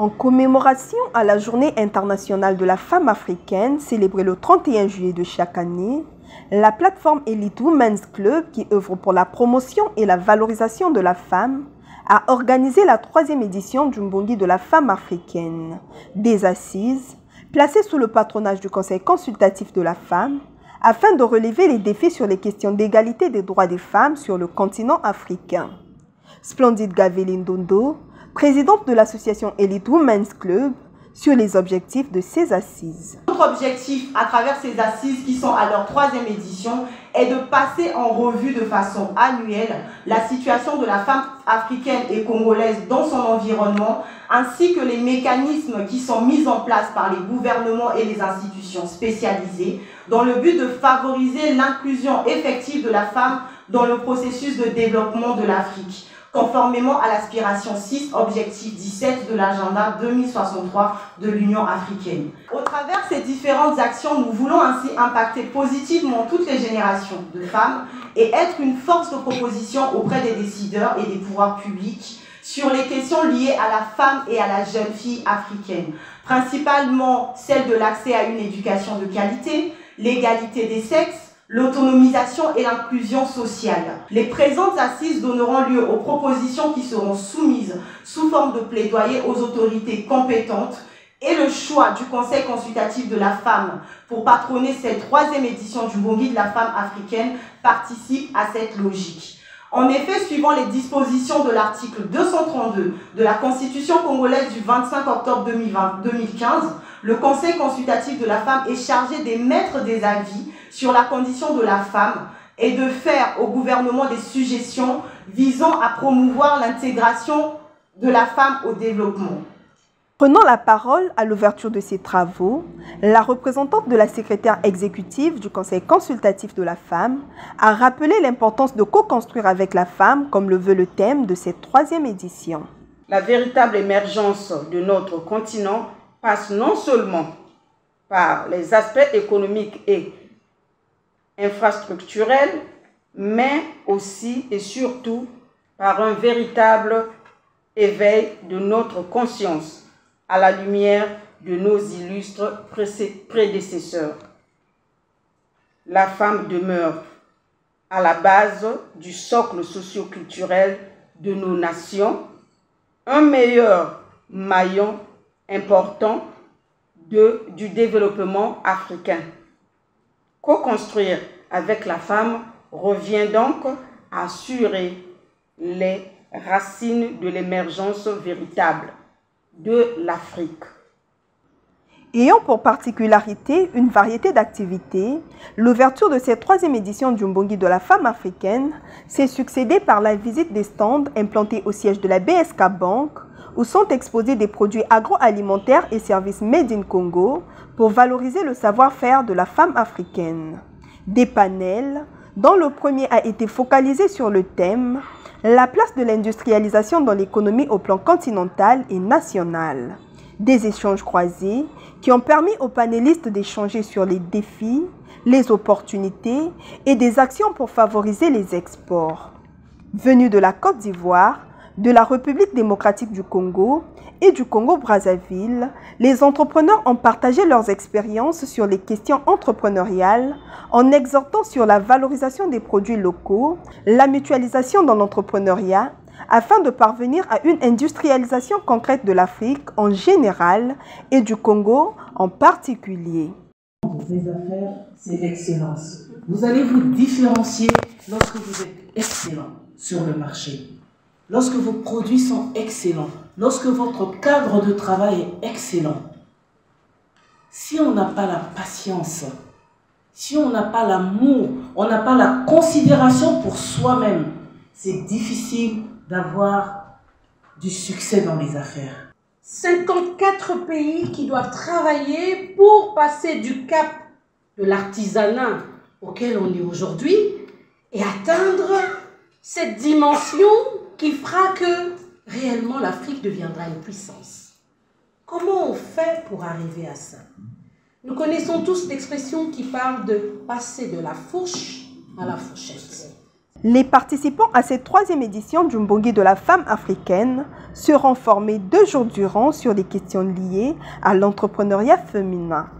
En commémoration à la Journée internationale de la femme africaine, célébrée le 31 juillet de chaque année, la plateforme Elite Women's Club, qui œuvre pour la promotion et la valorisation de la femme, a organisé la 3e édition du Mbongi de la femme africaine, des assises, placées sous le patronage du Conseil consultatif de la femme, afin de relever les défis sur les questions d'égalité des droits des femmes sur le continent africain. Splendide Gaveline Dondo, présidente de l'association Elite Women's Club, sur les objectifs de ces assises. Notre objectif à travers ces assises qui sont à leur 3e édition est de passer en revue de façon annuelle la situation de la femme africaine et congolaise dans son environnement ainsi que les mécanismes qui sont mis en place par les gouvernements et les institutions spécialisées dans le but de favoriser l'inclusion effective de la femme dans le processus de développement de l'Afrique, conformément à l'aspiration 6, objectif 17 de l'agenda 2063 de l'Union africaine. Au travers de ces différentes actions, nous voulons ainsi impacter positivement toutes les générations de femmes et être une force de proposition auprès des décideurs et des pouvoirs publics sur les questions liées à la femme et à la jeune fille africaine, principalement celle de l'accès à une éducation de qualité, l'égalité des sexes, l'autonomisation et l'inclusion sociale. Les présentes assises donneront lieu aux propositions qui seront soumises sous forme de plaidoyer aux autorités compétentes et le choix du Conseil consultatif de la femme pour patronner cette 3e édition du Mbongi de la femme africaine participe à cette logique. En effet, suivant les dispositions de l'article 232 de la Constitution congolaise du 25 octobre 2015, le Conseil consultatif de la femme est chargé d'émettre des avis sur la condition de la femme et de faire au gouvernement des suggestions visant à promouvoir l'intégration de la femme au développement. Prenant la parole à l'ouverture de ces travaux, la représentante de la secrétaire exécutive du Conseil consultatif de la femme a rappelé l'importance de co-construire avec la femme comme le veut le thème de cette 3e édition. La véritable émergence de notre continent passe non seulement par les aspects économiques et infrastructurels, mais aussi et surtout par un véritable éveil de notre conscience à la lumière de nos illustres prédécesseurs. La femme demeure à la base du socle socio-culturel de nos nations, un meilleur maillon important du développement africain. Co-construire avec la femme revient donc à assurer les racines de l'émergence véritable de l'Afrique. Ayant pour particularité une variété d'activités, l'ouverture de cette 3e édition du Mbongi de la femme africaine s'est succédée par la visite des stands implantés au siège de la BSK Bank, où sont exposés des produits agroalimentaires et services Made in Congo pour valoriser le savoir-faire de la femme africaine. Des panels, dont le premier a été focalisé sur le thème « La place de l'industrialisation dans l'économie au plan continental et national ». Des échanges croisés qui ont permis aux panélistes d'échanger sur les défis, les opportunités et des actions pour favoriser les exports. Venus de la Côte d'Ivoire, de la République démocratique du Congo et du Congo-Brazzaville, les entrepreneurs ont partagé leurs expériences sur les questions entrepreneuriales en exhortant sur la valorisation des produits locaux, la mutualisation dans l'entrepreneuriat, afin de parvenir à une industrialisation concrète de l'Afrique en général et du Congo en particulier. Les affaires, c'est l'excellence. Vous allez vous différencier lorsque vous êtes excellent sur le marché. Lorsque vos produits sont excellents, lorsque votre cadre de travail est excellent. Si on n'a pas la patience, si on n'a pas l'amour, on n'a pas la considération pour soi-même, c'est difficile d'avoir du succès dans les affaires. 54 pays qui doivent travailler pour passer du cap de l'artisanat auquel on est aujourd'hui et atteindre cette dimension qui fera que réellement l'Afrique deviendra une puissance. Comment on fait pour arriver à ça? Nous connaissons tous l'expression qui parle de passer de la fourche à la fourchette. Les participants à cette troisième édition du Mbongi de la femme africaine seront formés 2 jours durant sur des questions liées à l'entrepreneuriat féminin.